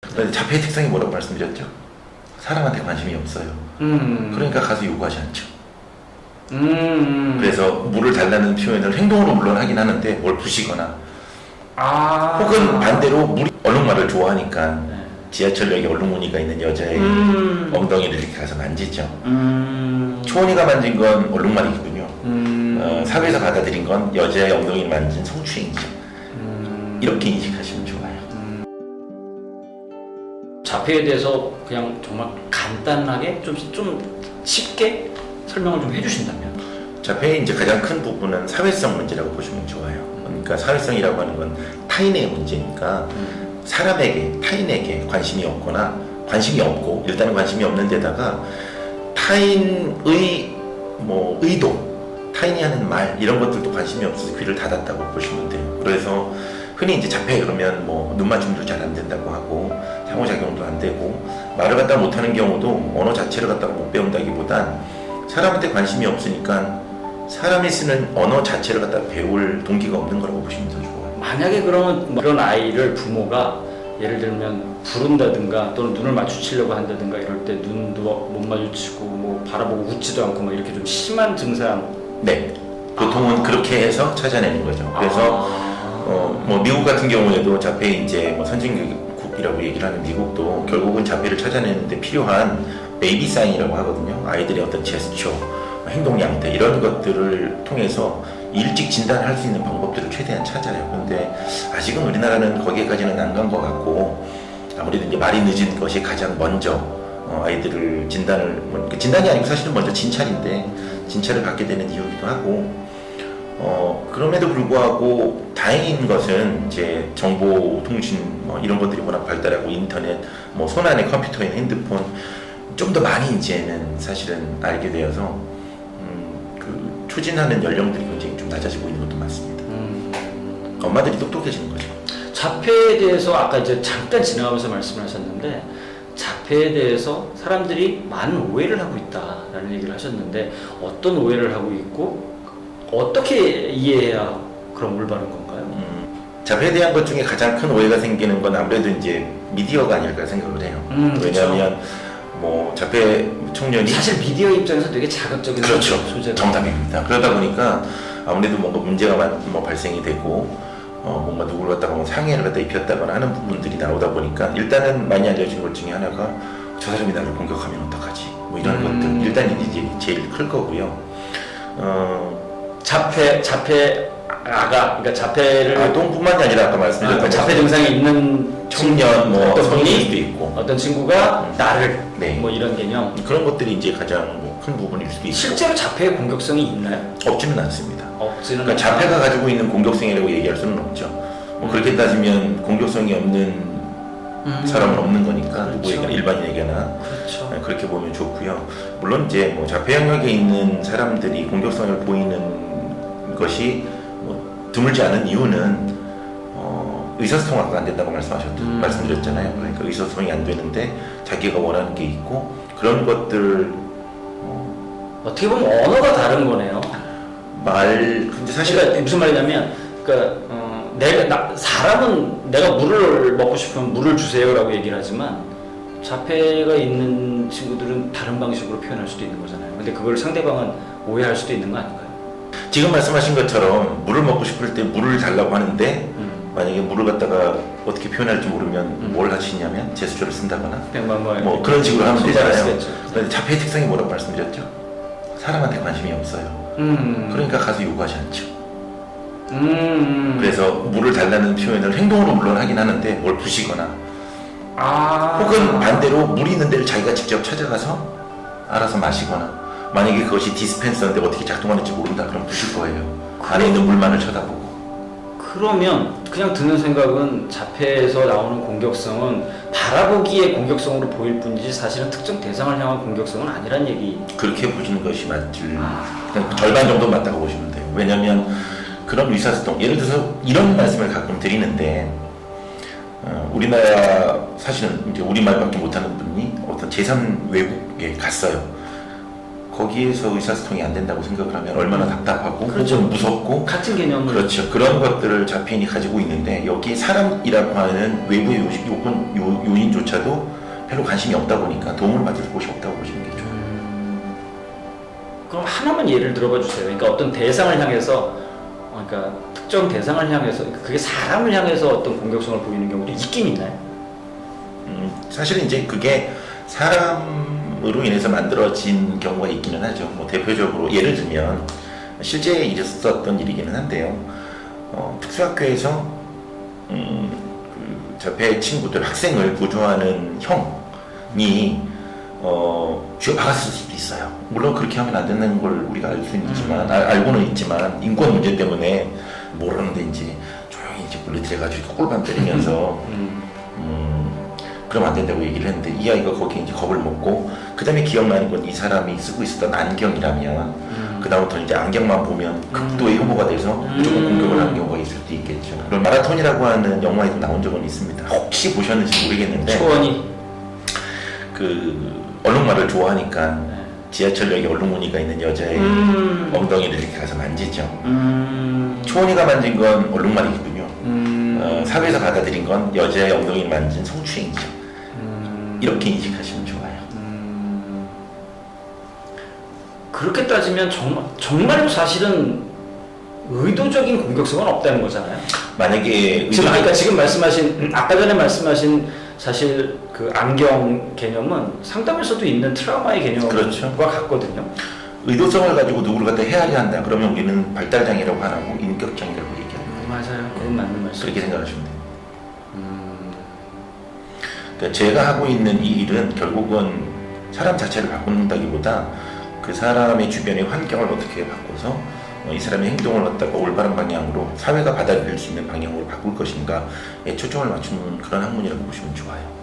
그런데 자폐의 특성이 뭐라고 말씀드렸죠? 사람한테 관심이 없어요. 그러니까 가서 요구하지 않죠. 그래서 물을 달라는 표현을 행동으로 물론 하긴 하는데 뭘 부시거나 혹은 반대로 물이 얼룩말을 좋아하니까 지하철역에 얼룩무늬가 있는 여자의 엉덩이를 이렇게 가서 만지죠. 초원이가 만진 건 얼룩말이군요. 사회에서 받아들인 건 여자의 엉덩이를 만진 성추행이죠. 이렇게 인식하시면 좋아요. 자폐에 대해서 그냥 정말 간단하게 좀 쉽게 설명을 좀 해주신다면? 자폐의 이제 가장 큰 부분은 사회성 문제라고 보시면 좋아요. 그러니까 사회성이라고 하는 건 타인의 문제니까 사람에게, 타인에게 관심이 없거나 관심이 없고 일단은 관심이 없는 데다가 타인의 의도, 타인이 하는 말 이런 것들도 관심이 없어서 귀를 닫았다고 보시면 돼요. 그래서 흔히 이제 자폐 그러면 눈 맞춤도 잘 안 된다고 하고 상호작용도 안 되고 말을 갖다 못하는 경우도 언어 자체를 갖다가 못 배운다기보단 사람한테 관심이 없으니까 사람이 쓰는 언어 자체를 갖다 배울 동기가 없는 거라고 보시면 더 좋아요. 만약에 그러면 그런 아이를 부모가 예를 들면 부른다든가 또는 눈을 마주치려고 한다든가 이럴 때 눈도 못 마주치고 바라보고 웃지도 않고 이렇게 좀 심한 증상. 네, 보통은 그렇게 해서 찾아내는 거죠. 그래서 미국 같은 경우에도 자폐 이제 선진국이라고 얘기를 하는 미국도 결국은 자폐를 찾아내는데 필요한 베이비 사인이라고 하거든요. 아이들의 어떤 제스처, 행동 양태 이런 것들을 통해서 일찍 진단할 수 있는 방법들을 최대한 찾아요. 근데 아직은 우리나라는 거기에까지는 안 간 것 같고 아무래도 이제 말이 늦은 것이 가장 먼저 아이들을 진단이 아니고 사실은 먼저 진찰인데 진찰을 받게 되는 이유기도 하고 그럼에도 불구하고 다행인 것은 이제 정보 통신 이런 것들이 워낙 발달하고 인터넷 손안에 컴퓨터에 핸드폰 좀 더 많이 이제는 사실은 알게 되어서 그 추진하는 연령들이 굉장히 좀 낮아지고 있는 것도 맞습니다. 엄마들이 똑똑해지는 거죠. 자폐에 대해서 아까 이제 잠깐 지나가면서 말씀을 하셨는데 자폐에 대해서 사람들이 많은 오해를 하고 있다라는 얘기를 하셨는데 어떤 오해를 하고 있고 어떻게 이해해야 그럼 올바른 건가요? 자폐에 대한 것 중에 가장 큰 오해가 생기는 건 아무래도 이제 미디어가 아닐까 생각을 해요. 왜냐하면 자폐 청년이 사실 미디어 입장에서 되게 자극적인 그렇죠. 소재가 정답입니다. 그러다 보니까 아무래도 뭔가 문제가 발생이 되고 뭔가 누구를 갖다가 상해를 갖다 입혔다거나 하는 부분들이 나오다 보니까 일단은 많이 알려진 것 중에 하나가 저 사람이 나를 공격하면 어떡하지? 이런 것들 일단 이제 제일 클 거고요. 그러니까 자폐를 아동뿐만이 아니라 아까 말씀드렸던 자폐 증상이 있는 청년 어떤 성인일 수도 분이 있고 어떤 친구가 나를 네. 이런 개념 그런 것들이 이제 가장 큰 부분일 수도 있고 실제로 자폐의 공격성이 있나요? 없지는 않습니다. 없지는 그러니까 자폐가 가지고 있는 공격성이라고 얘기할 수는 없죠. 그렇게 따지면 공격성이 없는 사람은 없는 거니까 누구에게나 일반인에게나 그렇죠. 그렇게 보면 좋고요. 물론 이제 자폐 영역에 있는 사람들이 공격성을 보이는 것이 드물지 않은 이유는 의사소통이 안 된다고 말씀드렸잖아요. 그러니까 의사소통이 안 되는데 자기가 원하는 게 있고 그런 것들 어떻게 보면 언어가 다른 거네요. 근데 사실 그러니까 무슨 말이냐면 사람은 내가 물을 먹고 싶으면 물을 주세요라고 얘기를 하지만 자폐가 있는 친구들은 다른 방식으로 표현할 수도 있는 거잖아요. 근데 그걸 상대방은 오해할 수도 있는 거 아닌가요? 지금 말씀하신 것처럼 물을 먹고 싶을 때 물을 달라고 하는데 만약에 물을 갖다가 어떻게 표현할지 모르면 뭘 하시냐면 제스처를 쓴다거나 그런 식으로 하면 되잖아요. 그런데 자폐의 특성이 뭐라고 말씀드렸죠? 사람한테 관심이 없어요. 그러니까 가서 요구하지 않죠. 그래서 물을 달라는 표현을 행동으로 물론 하긴 하는데 뭘 부시거나 혹은 반대로 물이 있는 데를 자기가 직접 찾아가서 알아서 마시거나 만약에 그것이 디스펜서인데 어떻게 작동하는지 모른다 그럼 부실 거예요. 안에 있는 물만을 쳐다보고. 그러면 그냥 드는 생각은 자폐에서 나오는 공격성은 바라보기에 공격성으로 보일 뿐이지 사실은 특정 대상을 향한 공격성은 아니란 얘기. 그렇게 보시는 것이 맞죠. 그냥 절반 정도 맞다고 보시면 돼요. 왜냐하면 그런 의사소통, 예를 들어서 이런 말씀을 가끔 드리는데 우리나라 사실은 이제 우리말밖에 못하는 분이 어떤 제3 외국에 갔어요. 거기에서 의사소통이 안 된다고 생각을 하면 얼마나 답답하고 그렇죠. 혹은 무섭고 같은 개념을 그렇죠. 그런 것들을 자폐인이 가지고 있는데 여기 사람이라고 하는 외부의 요인조차도 별로 관심이 없다 보니까 도움을 받을 곳이 없다고 보시는 게 좋아요. 그럼 하나만 예를 들어봐 주세요. 그러니까 어떤 대상을 향해서, 그러니까 특정 대상을 향해서, 그게 사람을 향해서 어떤 공격성을 보이는 경우도 있긴 있나요? 사실은 이제 그게 사람으로 인해서 만들어진 경우가 있기는 하죠. 뭐 대표적으로 예를 들면 실제 있었던 일이기는 한데요. 특수학교에서 그 자폐 친구들 학생을 보조하는 형이 쥐어 박았을 수도 있어요. 물론 그렇게 하면 안 되는 걸 우리가 알 수는 있지만 알고는 있지만 인권 문제 때문에 모르는데 이제 조용히 이제 물리들여가지고 꼴밤 때리면서 그러면 안 된다고 얘기를 했는데 이 아이가 거기에 이제 겁을 먹고 그 다음에 기억나는 건 이 사람이 쓰고 있었던 안경이라면 그 다음부터 이제 안경만 보면 극도의 혐오가 돼서 무조건 공격을 하는 경우가 있을 수도 있겠죠. 그런 마라톤이라고 하는 영화에도 나온 적은 있습니다. 혹시 보셨는지 모르겠는데 초원이 그 얼룩말을 좋아하니까 지하철역에 얼룩무늬가 있는 여자의 엉덩이를 이렇게 가서 만지죠. 초원이가 만진 건 얼룩말이거든요. 사회에서 받아들인 건 여자의 엉덩이를 만진 성추행이죠. 이렇게 인식하시면 좋아요. 그렇게 따지면 정말로 사실은 의도적인 공격성은 없다는 거잖아요. 만약에 그러니까 지금 말씀하신 아까 전에 말씀하신 사실 그 안경 개념은 상담에서도 있는 트라우마의 개념과 그렇죠. 같거든요. 의도성을 가지고 누구를 갖다 헤아려 한다. 그러면 우리는 발달장애라고 안 하고 인격장애라고 얘기하는 거예요. 맞아요. 그건 맞는 말씀. 그렇게 생각하시면 돼요. 그러니까 제가 하고 있는 이 일은 결국은 사람 자체를 바꾼다기보다 그 사람의 주변의 환경을 어떻게 바꿔서 이 사람의 행동을 갖다가 올바른 방향으로 사회가 받아들일 수 있는 방향으로 바꿀 것인가에 초점을 맞추는 그런 학문이라고 보시면 좋아요.